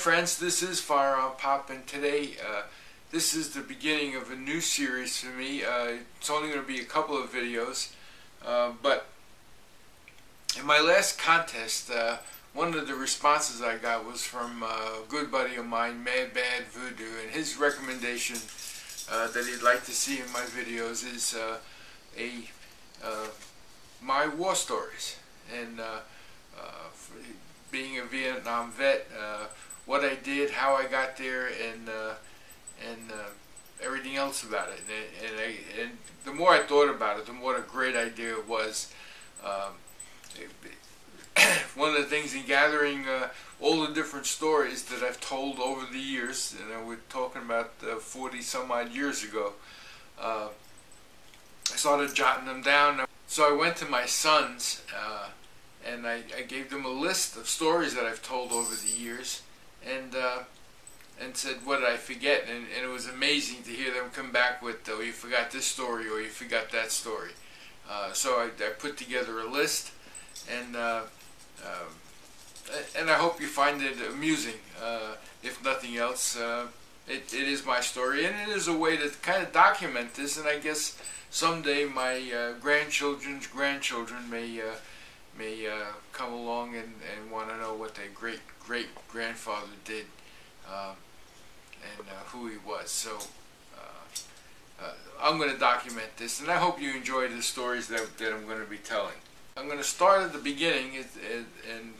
friends, this is FirearmPop, and today this is the beginning of a new series for me. It's only going to be a couple of videos, but in my last contest, one of the responses I got was from a good buddy of mine, Mad Bad Voodoo, and his recommendation that he'd like to see in my videos is my war stories, and being a Vietnam vet, what I did, how I got there, and everything else about it. And the more I thought about it, the more a great idea it was. One of the things in gathering all the different stories that I've told over the years, and we're talking about 40 some odd years ago, I started jotting them down. So I went to my sons and I gave them a list of stories that I've told over the years, and said, what did I forget? And it was amazing to hear them come back with, oh, you forgot this story, or you forgot that story. So I put together a list, and I hope you find it amusing. If nothing else, it is my story, and it is a way to kind of document this, and I guess someday my grandchildren's grandchildren may come along and want to know what their great-great-grandfather did, and who he was. So I'm going to document this, and I hope you enjoy the stories that I'm going to be telling. I'm going to start at the beginning, and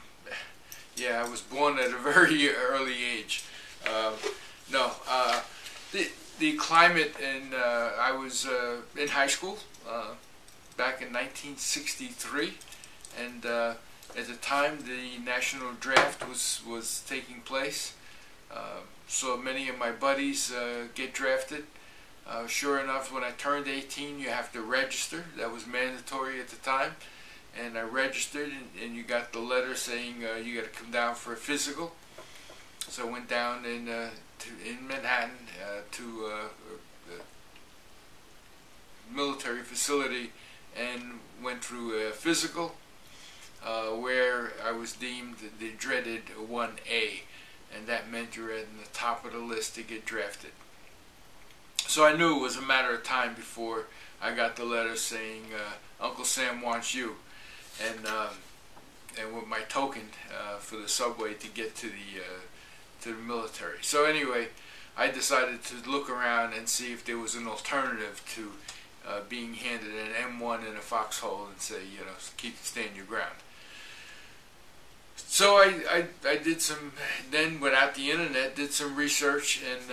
yeah, I was born at a very early age. The climate, and I was in high school back in 1963, and at the time the national draft was taking place. So many of my buddies get drafted. Sure enough, when I turned 18, you have to register. That was mandatory at the time, and I registered, and you got the letter saying you got to come down for a physical. So I went down in Manhattan to a military facility and went through a physical, where I was deemed the dreaded 1A, and that meant you were at the top of the list to get drafted. So I knew it was a matter of time before I got the letter saying Uncle Sam wants you, and with my token for the subway to get to the military. So anyway, I decided to look around and see if there was an alternative to being handed an M1 in a foxhole and say, you know, stand your ground. So I did some, then without the internet, did some research and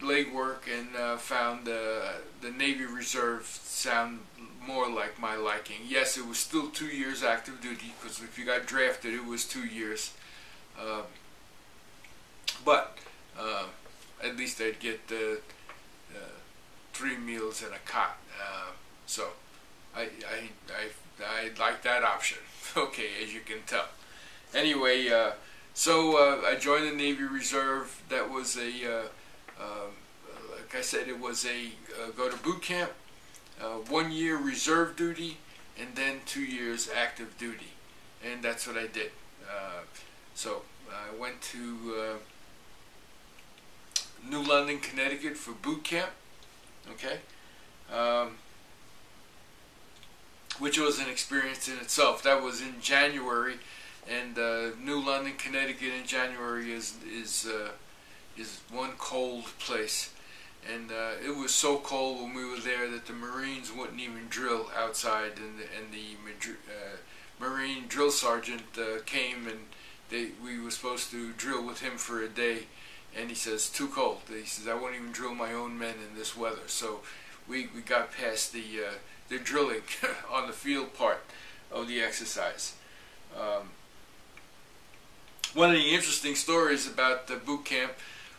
legwork, and found the Navy Reserve sound more like my liking. Yes, it was still 2 years active duty, because if you got drafted, it was 2 years. But at least I'd get 3 meals and a cot. So I like that option. Okay, as you can tell. Anyway, so I joined the Navy Reserve. That was like I said, it was a go to boot camp, 1 year reserve duty, and then 2 years active duty, and that's what I did. So I went to New London, Connecticut for boot camp, okay, which was an experience in itself. That was in January, and New London, Connecticut in January is one cold place, and it was so cold when we were there that the Marines wouldn't even drill outside, and the Marine drill sergeant came, and we were supposed to drill with him for a day, and he says, too cold. He says, I won't even drill my own men in this weather. So we got past the drilling on the field part of the exercise. One of the interesting stories about the boot camp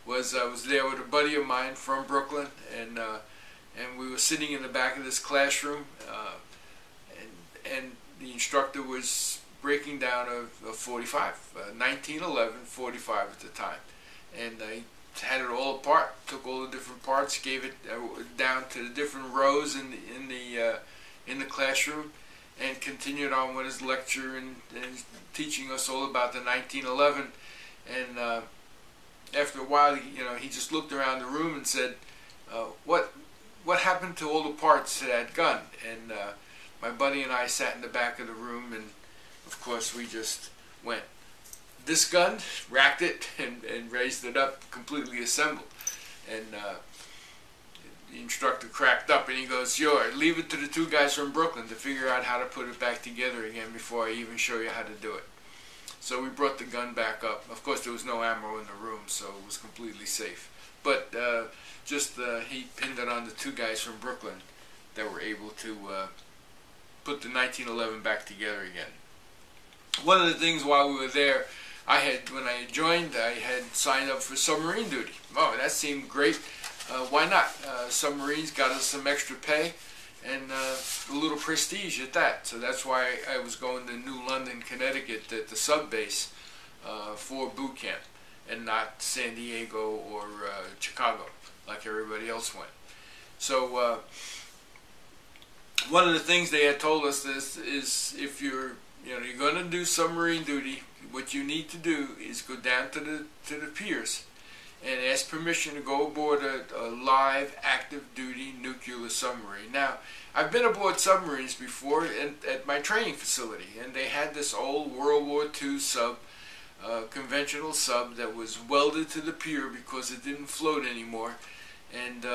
was I was there with a buddy of mine from Brooklyn, and we were sitting in the back of this classroom, and the instructor was breaking down a 45, 1911 45 at the time, and I had it all apart, took all the different parts, gave it down to the different rows in the classroom, and continued on with his lecture and teaching us all about the 1911, and after a while, he just looked around the room and said, what happened to all the parts to that gun? And my buddy and I sat in the back of the room, and of course we just went, this gun, racked it, and raised it up, completely assembled. And the instructor cracked up and he goes, "Yo, leave it to the two guys from Brooklyn to figure out how to put it back together again before I even show you how to do it." So we brought the gun back up. Of course, there was no ammo in the room, so it was completely safe. But he pinned it on the two guys from Brooklyn that were able to put the 1911 back together again. One of the things while we were there, when I joined, I had signed up for submarine duty. Oh, that seemed great. Why not? Submarines got us some extra pay and a little prestige at that. So that's why I was going to New London, Connecticut, at the sub base for boot camp, and not San Diego or Chicago like everybody else went. So one of the things they had told us is if you're going to do submarine duty, what you need to do is go down to the piers and ask permission to go aboard a live, active duty nuclear submarine. Now, I've been aboard submarines before at my training facility, and they had this old World War II sub, conventional sub, that was welded to the pier because it didn't float anymore, and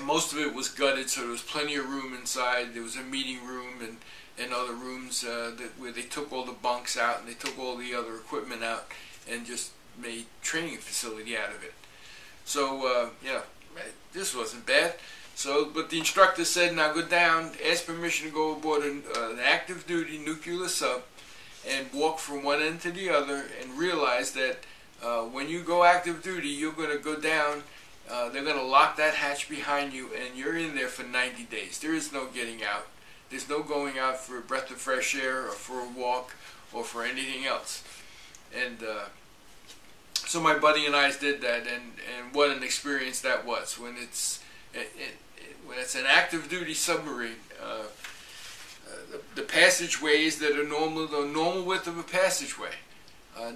most of it was gutted, so there was plenty of room inside. There was a meeting room and other rooms where they took all the bunks out and they took all the other equipment out and just made training facility out of it. So this wasn't bad. So, but the instructor said, now go down, ask permission to go aboard an active duty nuclear sub and walk from one end to the other, and realize that when you go active duty, you're going to go down, they're going to lock that hatch behind you, and you're in there for 90 days. There is no getting out. There's no going out for a breath of fresh air or for a walk or for anything else. And so my buddy and I did that, and what an experience that was. When it's an active duty submarine, the passageways that are the normal width of a passageway,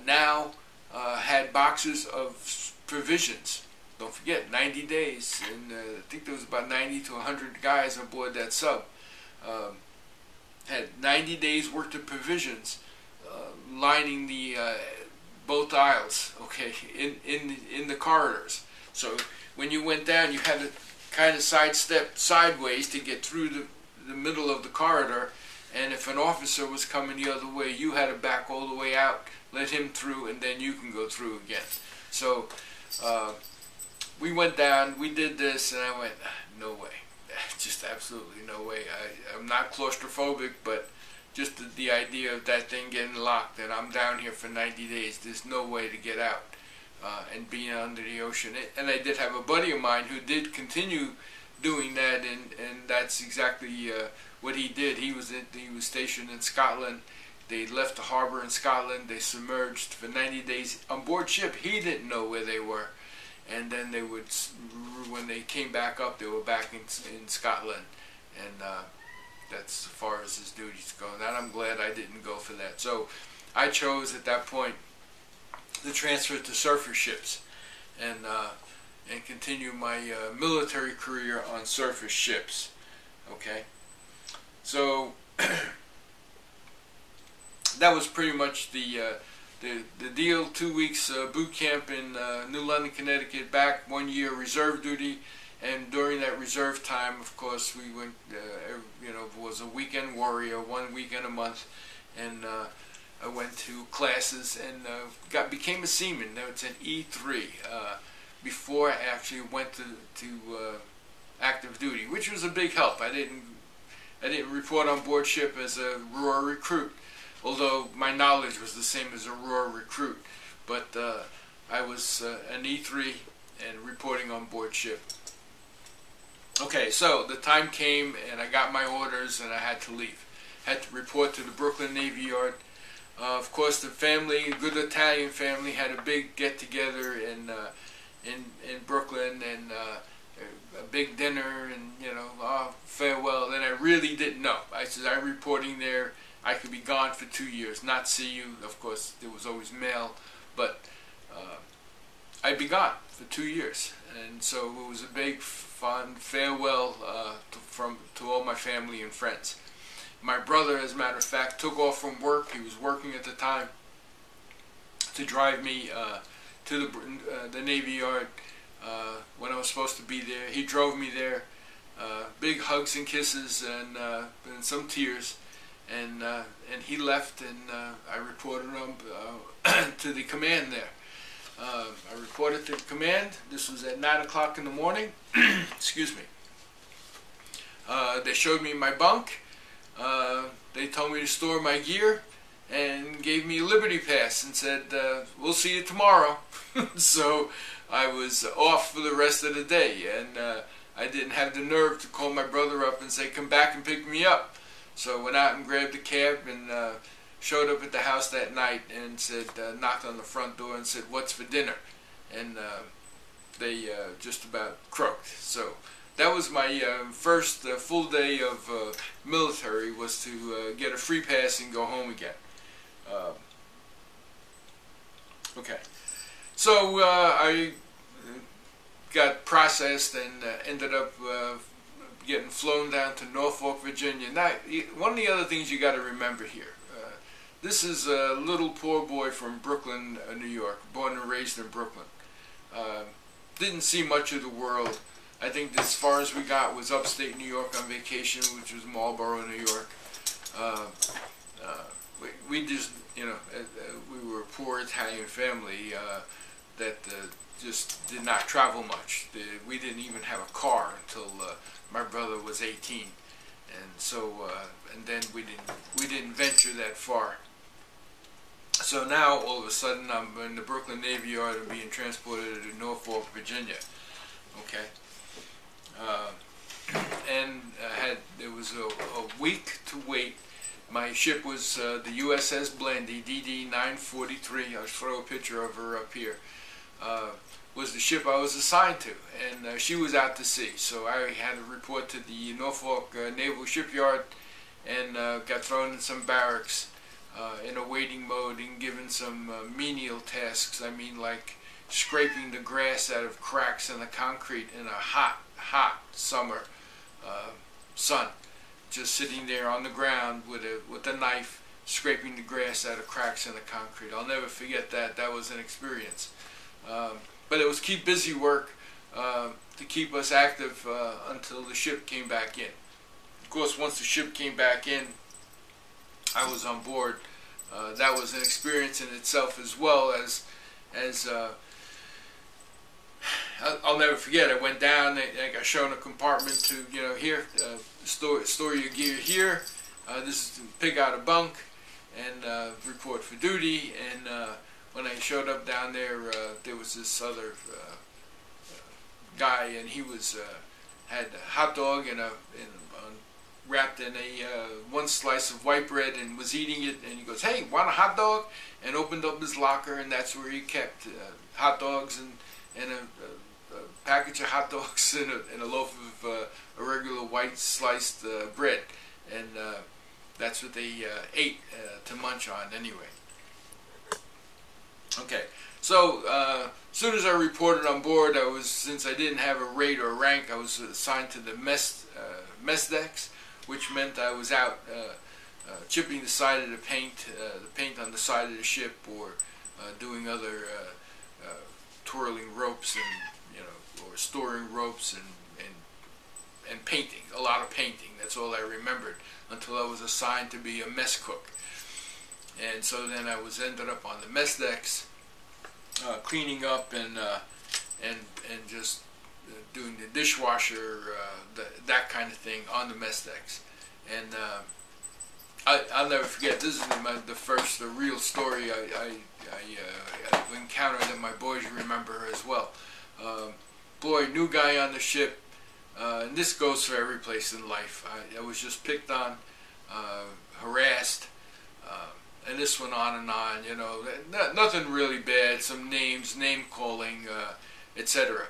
now had boxes of provisions. Don't forget, 90 days, and I think there was about 90 to 100 guys on board that sub. Had 90 days worth of provisions lining the both aisles, okay, in the corridors. So when you went down, you had to kind of sidestep sideways to get through the middle of the corridor, and if an officer was coming the other way, you had to back all the way out, let him through, and then you can go through again. So we went down, we did this, and I went, no way. Just absolutely no way. I'm not claustrophobic, but just the idea of that thing getting locked and I'm down here for 90 days, there's no way to get out and being under the ocean. And I did have a buddy of mine who did continue doing that, and that's exactly what he did. He was stationed in Scotland. They left the harbor in Scotland. They submerged for 90 days on board ship. He didn't know where they were. And then they would, when they came back up, they were back in Scotland, and that's as far as his duties go. And I'm glad I didn't go for that. So I chose at that point to transfer to surface ships, and continue my military career on surface ships. Okay, so that was pretty much the deal. 2 weeks boot camp in New London, Connecticut, back 1 year reserve duty, and during that reserve time, of course, we went, it was a weekend warrior, 1 weekend a month, and I went to classes and became a seaman. Now it's an E3 before I actually went to active duty, which was a big help. I didn't report on board ship as a raw recruit, although my knowledge was the same as a raw recruit, but I was an E3 and reporting on board ship. Okay, so the time came and I got my orders and I had to leave. Had to report to the Brooklyn Navy Yard. Of course, the family, a good Italian family, had a big get-together in Brooklyn, and a big dinner, and farewell. Then I really didn't know. I said, I'm reporting there. I could be gone for 2 years, not see you. Of course, there was always mail, but I'd be gone for 2 years, and so it was a big, fun farewell to all my family and friends. My brother, as a matter of fact, took off from work. He was working at the time to drive me to the Navy Yard when I was supposed to be there. He drove me there. Big hugs and kisses and some tears, and he left, and I reported him to the command there. I reported to the command. This was at 9 o'clock in the morning. Excuse me. They showed me my bunk. They told me to store my gear and gave me a Liberty Pass and said, we'll see you tomorrow. So I was off for the rest of the day, and I didn't have the nerve to call my brother up and say, come back and pick me up. So I went out and grabbed a cab and showed up at the house that night and said, knocked on the front door and said, what's for dinner? And they just about croaked. So that was my first full day of military, was to get a free pass and go home again. Okay, so I got processed and ended up getting flown down to Norfolk, Virginia. Now, one of the other things you got to remember here, this is a little poor boy from Brooklyn, New York, born and raised in Brooklyn. Didn't see much of the world. I think as far as we got was upstate New York on vacation, which was Marlboro, New York. We just, you know, we were a poor Italian family that just did not travel much. We didn't even have a car until my brother was 18, and so and then we didn't venture that far. So now all of a sudden I'm in the Brooklyn Navy Yard and being transported to Norfolk, Virginia. Okay, and there was a week to wait. My ship was the USS Bland DDD 943. I'll throw a picture of her up here. Was the ship I was assigned to, and she was out to sea. So I had to report to the Norfolk Naval Shipyard, and got thrown in some barracks in a waiting mode and given some menial tasks. I mean, like scraping the grass out of cracks in the concrete in a hot summer sun. Just sitting there on the ground with a knife, scraping the grass out of cracks in the concrete. I'll never forget that. That was an experience. But it was keep busy work to keep us active until the ship came back in. Of course, once the ship came back in, I was on board. That was an experience in itself, as well as I'll never forget. I went down. I got shown a compartment to, you know, here, store your gear here. This is to pick out a bunk and report for duty. And when I showed up down there, there was this other guy, and he had a hot dog and wrapped in one slice of white bread, and was eating it. And he goes, "Hey, want a hot dog?" And opened up his locker, and that's where he kept hot dogs and a package of hot dogs and a loaf of irregular white sliced bread, and that's what they ate to munch on anyway. Okay, so as soon as I reported on board, since I didn't have a rate or rank, I was assigned to the mess decks, which meant I was out chipping the side of the paint on the side of the ship, or doing other twirling ropes, and, you know, or storing ropes and painting. A lot of painting. That's all I remembered until I was assigned to be a mess cook. And so then I ended up on the mess decks, cleaning up and just doing the dishwasher, that kind of thing on the mess decks. And I'll never forget. This is the real story I've encountered that my boys remember as well. Boy, new guy on the ship, and this goes for every place in life. I was just picked on, harassed, and this went on and on. You know, nothing really bad. Some names, name calling, etc.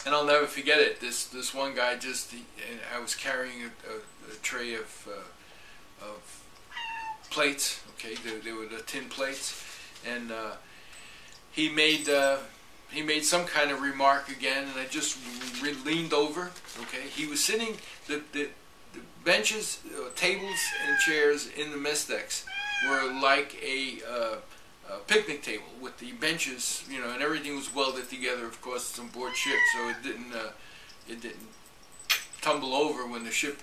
And I'll never forget it. This one guy and I was carrying a tray of plates. Okay, they were the tin plates, and he made some kind of remark again, and I just leaned over. Okay, he was sitting. The benches, tables, and chairs in the mess decks were like a picnic table with the benches, you know, and everything was welded together. Of course, it's on board ship, so it didn't tumble over when the ship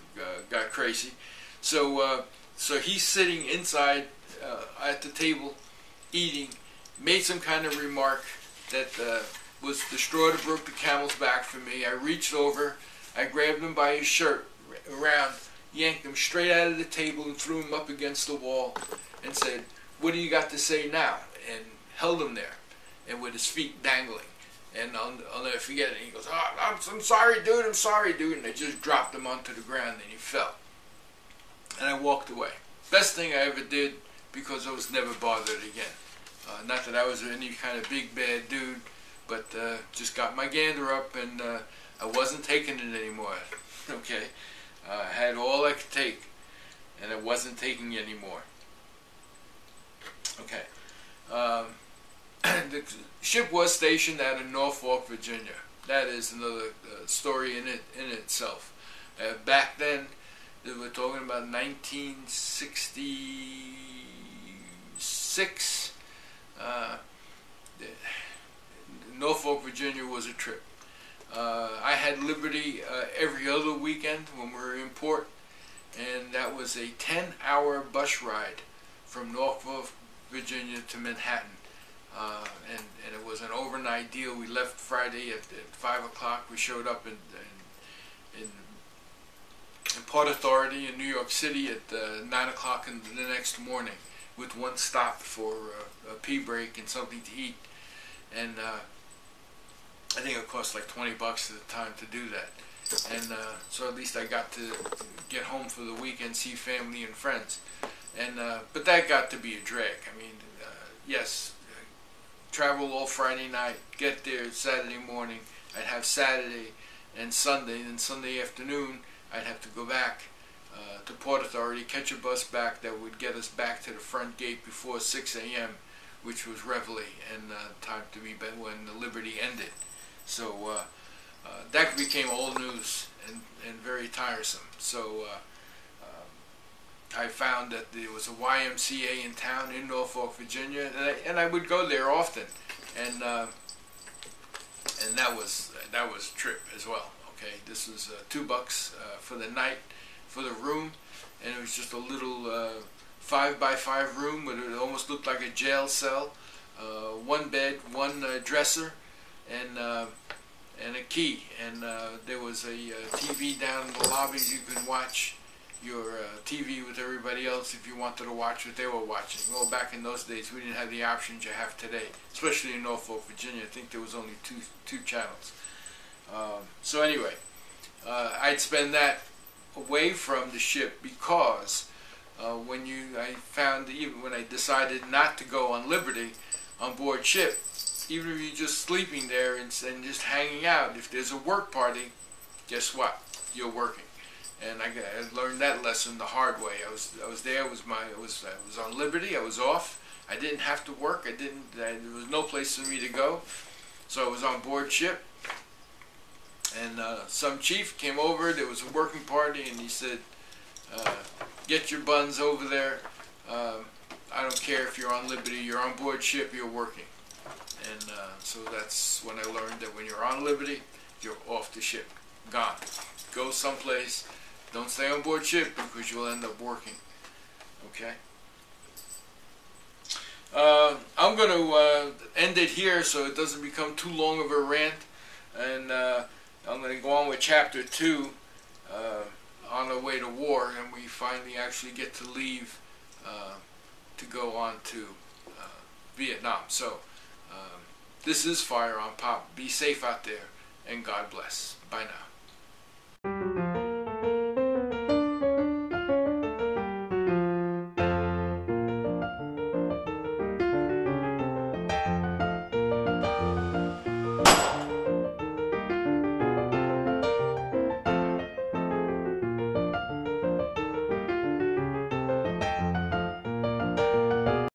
got crazy. So he's sitting inside at the table, eating. Made some kind of remark that was the straw that broke the camel's back for me. I reached over, I grabbed him by his shirt around, yanked him straight out of the table and threw him up against the wall and said, "What do you got to say now?" And held him there, and with his feet dangling. And I'll never forget it. He goes, "Oh, I'm sorry, dude, I'm sorry, dude." And I just dropped him onto the ground and he fell. And I walked away. Best thing I ever did, because I was never bothered again. Not that I was any kind of big bad dude, but just got my gander up, and I wasn't taking it anymore. Okay, I had all I could take, and I wasn't taking it anymore. Okay, the ship was stationed out in Norfolk, Virginia. That is another story in itself. Back then, we're talking about 1966. Norfolk, Virginia was a trip. I had Liberty every other weekend when we were in port, and that was a 10-hour bus ride from Norfolk, Virginia to Manhattan. And it was an overnight deal. We left Friday at 5 o'clock. We showed up in Port Authority in New York City at 9 o'clock in the next morning, with one stop for a pee break and something to eat. And I think it cost like $20 at the time to do that. And so at least I got to get home for the weekend, see family and friends. And but that got to be a drag. I mean, yes, travel all Friday night, get there Saturday morning. I'd have Saturday and Sunday, and Sunday afternoon I'd have to go back to Port Authority, catch a bus back that would get us back to the front gate before 6 a.m., which was Reveille, and time to be bed when the Liberty ended. So that became old news and very tiresome. So I found that there was a YMCA in town in Norfolk, Virginia, and I would go there often, and that was a trip as well. Okay, this was $2 for the night for the room, and it was just a little 5x5 room, but it almost looked like a jail cell. One bed, one dresser, and a key, and there was a TV down in the lobby. You could watch your TV with everybody else if you wanted to watch what they were watching. Well, back in those days, we didn't have the options you have today, especially in Norfolk, Virginia. I think there was only two channels. So anyway, I'd spend that away from the ship because I found even when I decided not to go on Liberty on board ship, even if you're just sleeping there and just hanging out, if there's a work party, guess what? You're working. And I learned that lesson the hard way. I was there. I was on Liberty. I was off. I didn't have to work. There was no place for me to go. So I was on board ship. And some chief came over. There was a working party, and he said, "Get your buns over there. I don't care if you're on Liberty. You're on board ship. You're working." And so that's when I learned that when you're on Liberty, you're off the ship, gone. Go someplace. Don't stay on board ship because you'll end up working. Okay. I'm going to end it here so it doesn't become too long of a rant, and I'm going to go on with chapter 2 on the way to war, and we finally actually get to leave to go on to Vietnam. So this is FirearmPop. Be safe out there, and God bless. Bye now.